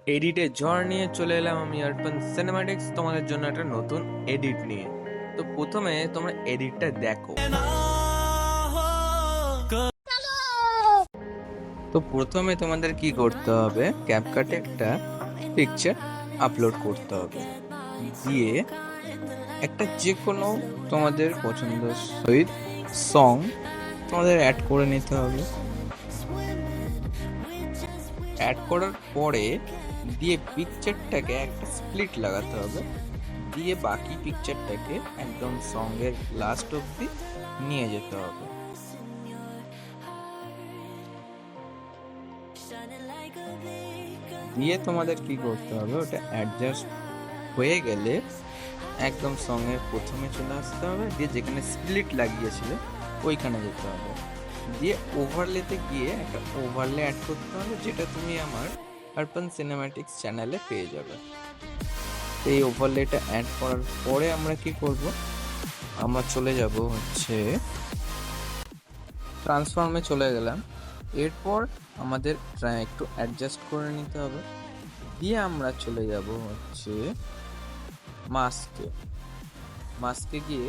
এডিটে জ্বর নিয়ে চলে এলাম আমি আরবান সিনেম্যাটিক্স তোমাদের জন্য একটা নতুন এডিট নিয়ে। তো প্রথমে তোমরা এডিটটা দেখো। তো প্রথমে তোমাদের কি করতে হবে, ক্যাপকাটে একটা পিকচার আপলোড করতে হবে, দিয়ে একটা যে কোনো তোমাদের পছন্দের সহিত সং তোমাদের অ্যাড করে নিতে হবে। অ্যাড করার পরে দিয়ে পিকচারটাকে একটা স্প্লিট লাগাতে হবে, দিয়ে বাকি পিকচারটাকে একদম সঙ্গের লাস্ট অবধি নিয়ে যেতে হবে। দিয়ে তোমাদের কি করতে হবে, ওটা অ্যাডজাস্ট হয়ে গেলে একদম সঙ্গের প্রথমে চলে আসতে হবে, দিয়ে যেখানে স্প্লিট লাগিয়েছিলে ওইখানে যেতে হবে, দিয়ে ওভারলেতে গিয়ে একটা ওভারলে অ্যাড করতে হবে, যেটা তুমি আমার আরবান সিনেম্যাটিক্স চ্যানেলে পেয়ে যাবে। এই ওভারলেটা অ্যাড করার পরে আমরা কি করব, আমরা চলে যাব হচ্ছে ট্রান্সফর্মে চলে গেলাম। এরপর আমাদের একটু অ্যাডজাস্ট করে নিতে হবে, দিয়ে আমরা চলে যাব হচ্ছে মাস্কে। মাস্কে গিয়ে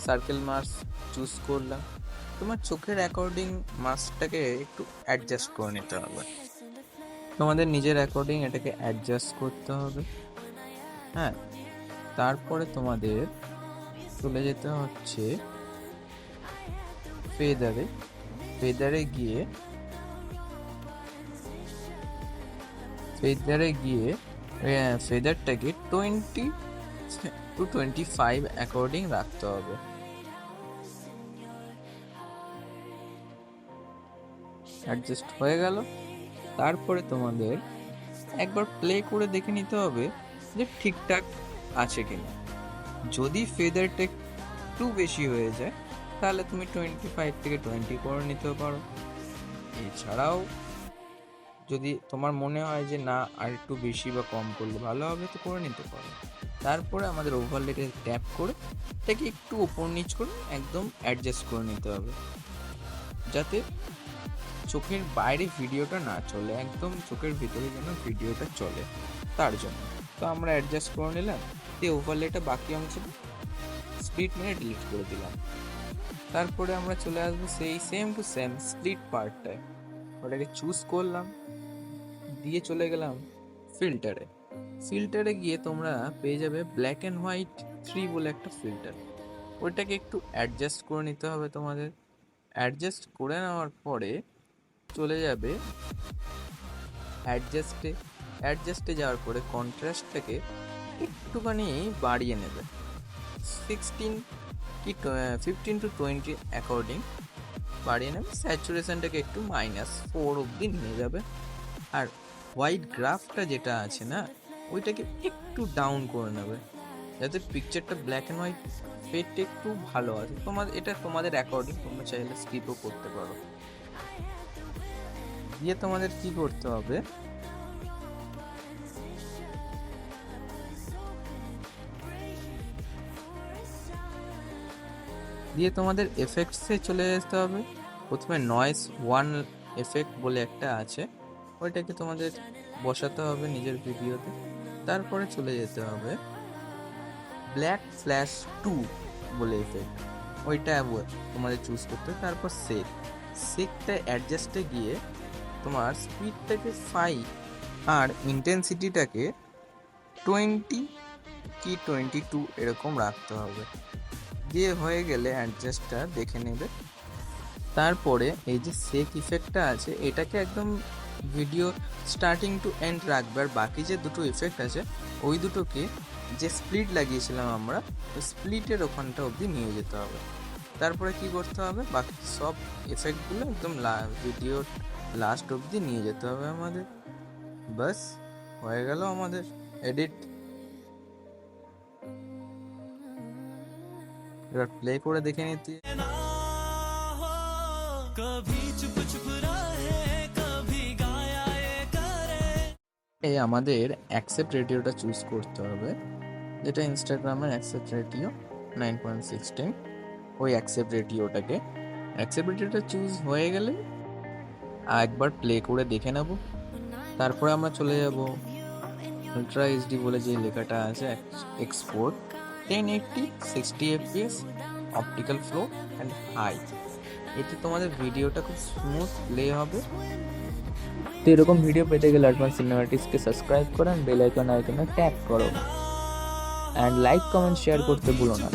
সার্কেল মাস্ক চুজ করলাম। তোমার চোখের অ্যাকর্ডিং মাস্কটাকে একটু অ্যাডজাস্ট করে নিতে হবে, তোমাদের নিজের অ্যাকর্ডিং এটাকে অ্যাডজাস্ট করতে হবে। হ্যাঁ, তারপরে তোমাদের চলে যেতে হচ্ছে ফেদারে। ফেদারে গিয়ে ফেদারটাকে 20 to 25 অ্যাকর্ডিং রাখতে হবে। অ্যাডজাস্ট হয়ে গেল। তারপরে তোমাদের একবার প্লে করে দেখে নিতে হবে যে ঠিকঠাক আছে কিনা। যদি ফেদারটা একটু বেশি হয়ে যায় তাহলে তুমি 25 থেকে 20 করে নিতে পারো। এছাড়াও যদি তোমার মনে হয় যে না আর একটু বেশি বা কম করলে ভালো হবে, তো করে নিতে পারো। তারপরে আমাদের ওভারলেটে ট্যাপ করে এটাকে একটু ওপর নিচ করে একদম অ্যাডজাস্ট করে নিতে হবে, যাতে চোখের বাইরে ভিডিওটা না চলে, একদম চোখের ভিতরে যেন ভিডিওটা চলে, তার জন্য। তো আমরা অ্যাডজাস্ট করে নিলাম, দিয়ে ওভারলেটা বাকি অংশটা স্প্লিট মেরে ডিলিট করে দিলাম। তারপরে আমরা চলে আসবো সেই সেম টু সেম স্প্লিট পার্টটায়, ওটাকে চুজ করলাম, দিয়ে চলে গেলাম ফিল্টারে। ফিল্টারে গিয়ে তোমরা পেয়ে যাবে ব্ল্যাক অ্যান্ড হোয়াইট 3 বলে একটা ফিল্টার। ওইটাকে একটু অ্যাডজাস্ট করে নিতে হবে তোমাদের। অ্যাডজাস্ট করে নেওয়ার পরে চলে যাবে অ্যাডজাস্টে যাওয়ার পরে কন্ট্রাস্টটাকে একটুখানি বাড়িয়ে নেবে, 16 কি 15 to 20 অ্যাকর্ডিং বাড়িয়ে নেবে। স্যাচুরেশনটাকে একটু -4 অবধি নিয়ে যাবে। আর হোয়াইট গ্রাফটা যেটা আছে না, ওইটাকে একটু ডাউন করে নেবে, যাতে পিকচারটা ব্ল্যাক অ্যান্ড হোয়াইট ফেটটা একটু ভালো আছে। এটা তোমাদের অ্যাকর্ডিং, তোমরা চাইলে স্কিপও করতে পারো। দিয়ে তোমাদের কি করতে হবে, দিয়ে তোমাদের এফেক্টসে চলে যেতে হবে। প্রথমে নয়েজ ওয়ান এফেক্ট বলে একটা আছে, ওইটাকে তোমাদের বসাতে হবে নিজের ভিডিওতে। তারপরে চলে যেতে হবে ব্ল্যাক ফ্ল্যাশ 2 বলে এফেক্ট, ওইটা তোমাদের চুজ করতে হবে। তারপর সেকটা অ্যাডজাস্টে গিয়ে তোমার স্পিডটাকে 5 আর ইন্টেন্সিটিটাকে 20 কি 22 এরকম রাখতে হবে। দিয়ে হয়ে গেলে অ্যাডজাস্টটা দেখে নেবে। তারপরে এই যে সেক ইফেক্টটা আছে, এটাকে একদম ভিডিও স্টার্টিং টু এন্ড রাখবে, আর বাকি যে দুটো ইফেক্ট আছে ওই দুটোকে যে স্প্লিট লাগিয়েছিলাম আমরা, ওই স্প্লিটের ওখানটা অবধি নিয়ে যেতে হবে। তারপরে কি করতে হবে, বাকি সব এফেক্টগুলো একদম ভিডিওর লাস্ট অবধি নিয়ে যেতে হবে আমাদের। বাস হয়ে গেল আমাদের এডিট। এবার প্লে করে দেখে নিতে। আমাদের অ্যাকসেপ্ট রেডিওটা চুজ করতে হবে, যেটা ইনস্টাগ্রামের অ্যাকসেপ্ট রেডিও 9.16, ওই অ্যাকসেপ্ট রেডিওটা চুজ হয়ে গেলে একবার প্লে করে দেখে নেব। তারপরে আমরা চলে যাব আলট্রা এইচডি বলে যে লেখাটা আছে, export 1080 60 fps optical flow and high. এতে তোমাদের ভিডিওটা খুব স্মুথ প্লে হবে। তো এরকম ভিডিও পেতে গেলে অ্যাডভান্স সিনেমাটিক্সকে সাবস্ক্রাইব করো, বেল আইকনে ট্যাপ করো, অ্যান্ড লাইক কমেন্ট শেয়ার করতে ভুলো না।